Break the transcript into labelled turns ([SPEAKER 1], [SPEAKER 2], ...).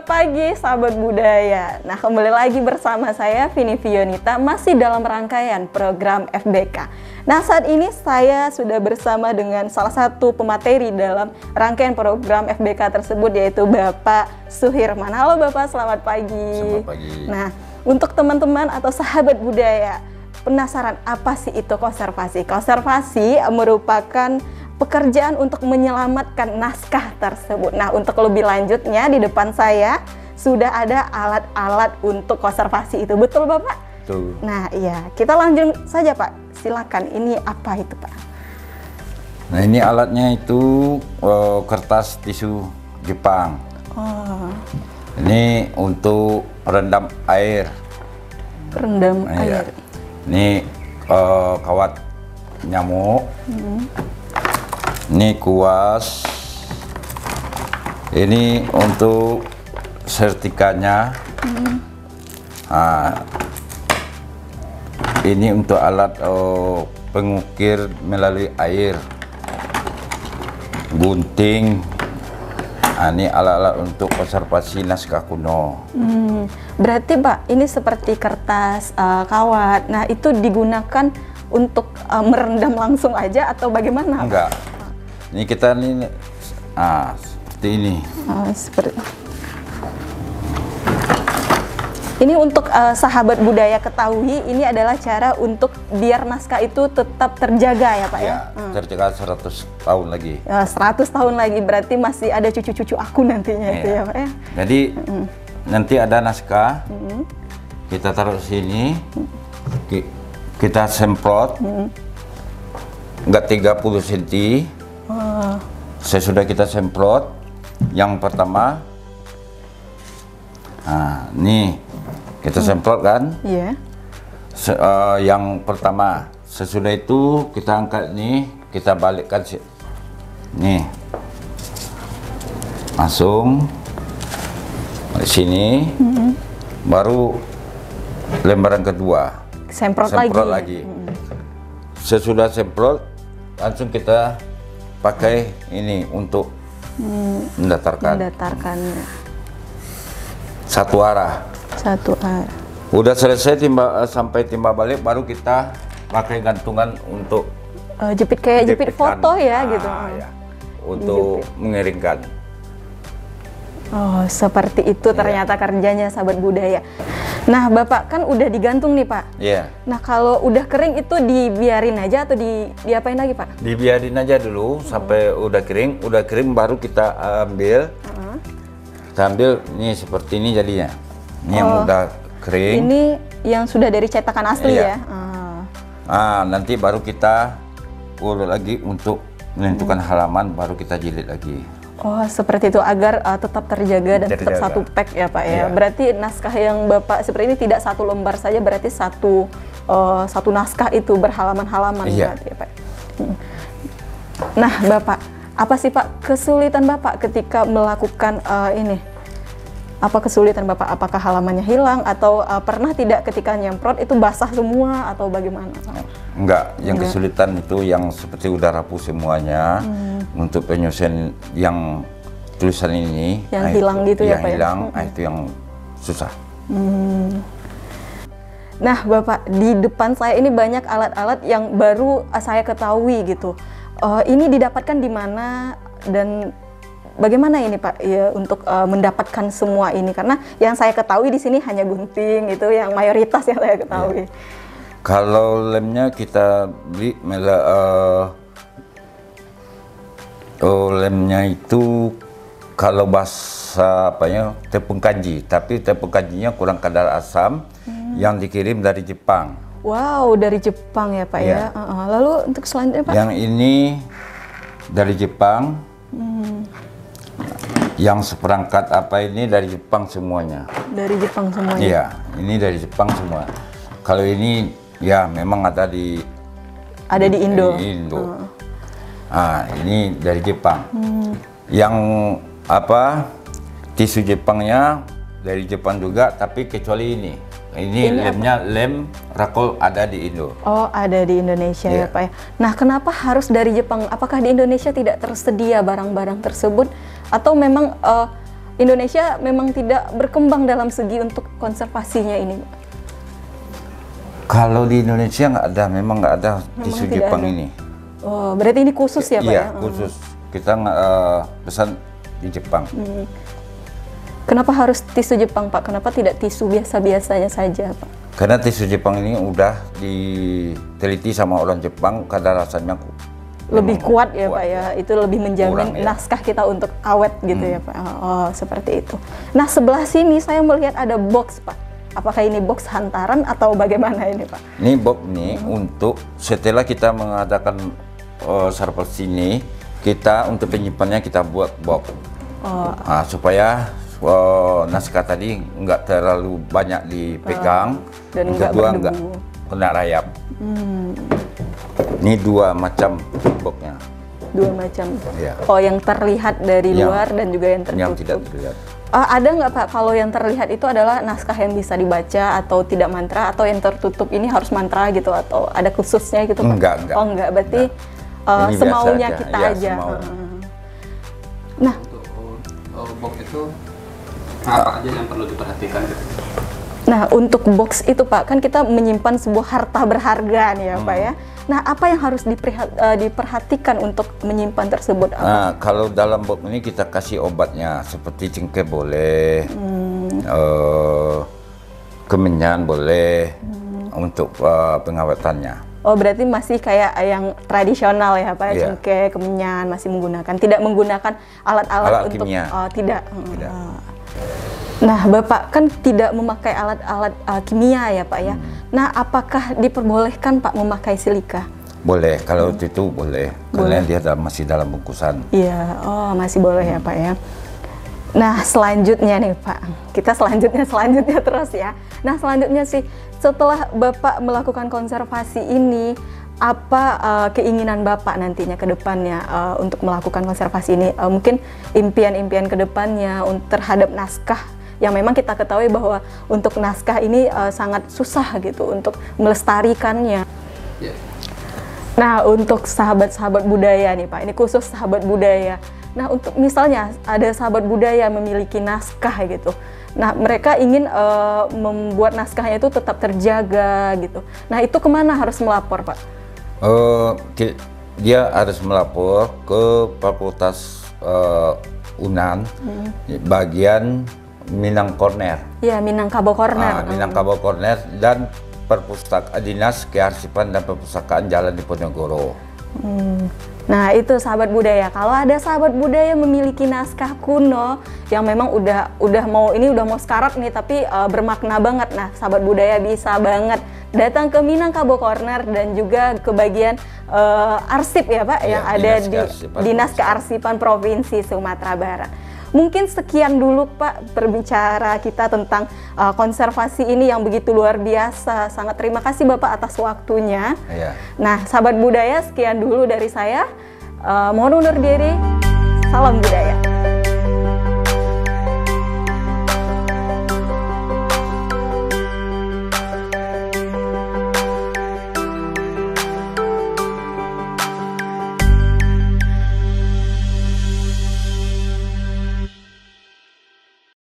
[SPEAKER 1] Selamat pagi sahabat budaya. Nah, kembali lagi bersama saya Vini Vionita masih dalam rangkaian program FBK. Nah, saat ini saya sudah bersama dengan salah satu pemateri dalam rangkaian program FBK tersebut, yaitu Bapak Suhirman. Halo Bapak, selamat pagi.
[SPEAKER 2] Selamat pagi.
[SPEAKER 1] Nah, untuk teman-teman atau sahabat budaya, penasaran apa sih itu konservasi? Konservasi merupakan pekerjaan untuk menyelamatkan naskah tersebut. Nah, untuk lebih lanjutnya di depan saya sudah ada alat-alat untuk konservasi itu. Betul Bapak?
[SPEAKER 2] Betul.
[SPEAKER 1] Nah, iya. Kita lanjut saja Pak. Silakan. Ini apa itu Pak?
[SPEAKER 2] Nah, ini alatnya itu kertas tisu Jepang.
[SPEAKER 1] Oh.
[SPEAKER 2] Ini untuk rendam air.
[SPEAKER 1] Rendam
[SPEAKER 2] Nah,
[SPEAKER 1] air.
[SPEAKER 2] ya. Ini kawat nyamuk. Ini kuas. Ini untuk sertikanya. Nah, ini untuk alat pengukir melalui air. Gunting. Nah, ini alat-alat untuk konservasi naskah kuno.
[SPEAKER 1] Berarti Pak, ini seperti kertas, kawat. Nah, itu digunakan untuk merendam langsung aja atau bagaimana?
[SPEAKER 2] Enggak. Ini kita ini, seperti ini.
[SPEAKER 1] Seperti ini untuk sahabat budaya ketahui, ini adalah cara untuk biar naskah itu tetap terjaga ya Pak ya?
[SPEAKER 2] Terjaga 100 tahun lagi.
[SPEAKER 1] 100 tahun lagi, berarti masih ada cucu-cucu aku nantinya itu ya Pak ya?
[SPEAKER 2] Jadi nanti ada naskah, kita taruh sini, kita semprot, enggak 30 cm. Sesudah kita semprot, yang pertama, nah nih kita semprot kan?
[SPEAKER 1] Iya.
[SPEAKER 2] Yang pertama, sesudah itu kita angkat nih, kita balikkan nih, langsung di sini, baru lembaran kedua,
[SPEAKER 1] Semprot
[SPEAKER 2] lagi. Sesudah semprot, langsung kita pakai ini untuk mendatarkan. Satu arah. Udah selesai sampai timba balik, baru kita pakai gantungan untuk
[SPEAKER 1] jepit kayak jepit foto ya gitu.
[SPEAKER 2] Ya, untuk mengeringkan.
[SPEAKER 1] Oh, seperti itu ternyata kerjanya sahabat budaya. Nah, Bapak kan udah digantung nih, Pak.
[SPEAKER 2] Iya.
[SPEAKER 1] Nah, kalau udah kering itu dibiarin aja atau diapain lagi, Pak?
[SPEAKER 2] Dibiarin aja dulu sampai udah kering baru kita ambil. Kita ambil nih seperti ini jadinya. Ini yang udah kering.
[SPEAKER 1] Ini yang sudah dari cetakan asli ya?
[SPEAKER 2] Nanti baru kita ulur lagi untuk menentukan halaman, baru kita jilid lagi.
[SPEAKER 1] Oh, seperti itu agar tetap terjaga dan tetap satu pack ya Pak ya.
[SPEAKER 2] Iya.
[SPEAKER 1] Berarti naskah yang Bapak seperti ini tidak satu lembar saja, berarti satu naskah itu berhalaman-halaman berarti ya Pak. Nah Bapak, apa sih Pak kesulitan Bapak ketika melakukan ini? Apa kesulitan Bapak? Apakah halamannya hilang atau pernah tidak ketika nyemprot itu basah semua atau bagaimana?
[SPEAKER 2] Enggak, yang kesulitan itu yang seperti udah rapuh semuanya. Untuk penyusun yang tulisan ini
[SPEAKER 1] yang hilang gitu ya Pak?
[SPEAKER 2] Yang hilang, itu yang susah.
[SPEAKER 1] Nah Bapak, di depan saya ini banyak alat-alat yang baru saya ketahui gitu. Ini didapatkan di mana dan bagaimana ini Pak ya untuk mendapatkan semua ini? Karena yang saya ketahui di sini hanya gunting, itu yang mayoritas yang saya ketahui.
[SPEAKER 2] Kalau lemnya kita beli lemnya itu kalau bahasa tepung kanji, tapi tepung kanjinya kurang kadar asam yang dikirim dari Jepang.
[SPEAKER 1] Wow, dari Jepang ya Pak ya. Lalu untuk selanjutnya Pak?
[SPEAKER 2] Yang ini dari Jepang. Yang seperangkat ini dari Jepang semuanya.
[SPEAKER 1] Dari Jepang semuanya?
[SPEAKER 2] Iya, ini dari Jepang semua. Kalau ini ya memang ada di
[SPEAKER 1] Indo.
[SPEAKER 2] Ini dari Jepang. Yang tisu Jepangnya dari Jepang juga, tapi kecuali ini. Ini lemnya lem rakol ada di Indo.
[SPEAKER 1] Oh, ada di Indonesia ya Pak ya. Nah, kenapa harus dari Jepang? Apakah di Indonesia tidak tersedia barang-barang tersebut? Atau memang Indonesia memang tidak berkembang dalam segi untuk konservasinya ini?
[SPEAKER 2] Kalau di Indonesia nggak ada, memang nggak ada tisu Jepang ini.
[SPEAKER 1] Oh, berarti ini khusus ya Pak?
[SPEAKER 2] Iya,
[SPEAKER 1] ya?
[SPEAKER 2] khusus. Kita pesan di Jepang.
[SPEAKER 1] Kenapa harus tisu Jepang Pak? Kenapa tidak tisu biasa-biasanya saja Pak?
[SPEAKER 2] Karena tisu Jepang ini udah diteliti sama orang Jepang, kadar rasanya
[SPEAKER 1] lebih kuat ya Pak ya,
[SPEAKER 2] ya.
[SPEAKER 1] Itu lebih menjamin
[SPEAKER 2] ya.
[SPEAKER 1] Naskah kita untuk awet gitu ya Pak. Oh, seperti itu. Nah, sebelah sini saya melihat ada box Pak. Apakah ini box hantaran atau bagaimana ini Pak?
[SPEAKER 2] Ini box ini untuk setelah kita mengadakan observasi ini, kita untuk penyimpanannya kita buat box. Nah, supaya naskah tadi nggak terlalu banyak dipegang,
[SPEAKER 1] dan
[SPEAKER 2] kedua nggak kena rayap. Ini dua macam boxnya.
[SPEAKER 1] Dua macam.
[SPEAKER 2] Ya.
[SPEAKER 1] Oh, yang terlihat dari luar dan juga yang tertutup.
[SPEAKER 2] Yang tidak terlihat.
[SPEAKER 1] Ada nggak Pak, kalau yang terlihat itu adalah naskah yang bisa dibaca atau tidak mantra, atau yang tertutup ini harus mantra gitu, atau ada khususnya gitu Pak?
[SPEAKER 2] Enggak.
[SPEAKER 1] Oh enggak, berarti semaunya kita
[SPEAKER 2] ya,
[SPEAKER 1] aja.
[SPEAKER 2] Semaunya.
[SPEAKER 1] Nah,
[SPEAKER 3] untuk box itu apa aja yang perlu diperhatikan?
[SPEAKER 1] Nah, untuk box itu Pak, kan kita menyimpan sebuah harta berharga nih ya Pak ya. Nah, apa yang harus diperhatikan untuk menyimpan tersebut?
[SPEAKER 2] Nah, kalau dalam box ini kita kasih obatnya, seperti cengkeh boleh, kemenyan boleh, untuk pengawetannya.
[SPEAKER 1] Oh, berarti masih kayak yang tradisional ya Pak,
[SPEAKER 2] Iya.
[SPEAKER 1] cengkeh, kemenyan masih menggunakan, tidak menggunakan alat-alat untuk
[SPEAKER 2] kimia.
[SPEAKER 1] Tidak.
[SPEAKER 2] Tidak.
[SPEAKER 1] Nah, Bapak kan tidak memakai alat-alat kimia ya Pak ya. Nah, apakah diperbolehkan Pak memakai silika?
[SPEAKER 2] Boleh, kalau itu boleh, karena dia masih dalam bungkusan.
[SPEAKER 1] Iya, oh masih boleh ya Pak ya. Nah, selanjutnya nih Pak, kita selanjutnya terus ya. Nah, selanjutnya sih, setelah Bapak melakukan konservasi ini, apa keinginan Bapak nantinya ke depannya untuk melakukan konservasi ini? Mungkin impian-impian ke depannya terhadap naskah, yang memang kita ketahui bahwa untuk naskah ini sangat susah gitu untuk melestarikannya.
[SPEAKER 3] Yeah.
[SPEAKER 1] Nah, untuk sahabat-sahabat budaya nih Pak, ini khusus sahabat budaya. Nah, untuk misalnya ada sahabat budaya memiliki naskah gitu. Nah, mereka ingin membuat naskahnya itu tetap terjaga gitu. Nah, itu kemana harus melapor Pak?
[SPEAKER 2] Dia harus melapor ke Fakultas Unan, bagian Minangkorner.
[SPEAKER 1] Ya, Minangkabau Corner.
[SPEAKER 2] Minangkabau Corner dan Dinas Kearsipan dan Perpustakaan Jalan Diponegoro.
[SPEAKER 1] Nah, itu sahabat budaya. Kalau ada sahabat budaya memiliki naskah kuno yang memang udah mau sekarat nih, tapi bermakna banget. Nah, sahabat budaya bisa banget datang ke Minangkabau Corner dan juga ke bagian arsip ya Pak, yang ada di Dinas Kearsipan Provinsi Sumatera Barat. Mungkin sekian dulu Pak berbicara kita tentang konservasi ini yang begitu luar biasa. Sangat terima kasih Bapak atas waktunya.
[SPEAKER 2] Iya.
[SPEAKER 1] Nah, sahabat budaya, sekian dulu dari saya. Mohon undur diri. Salam budaya.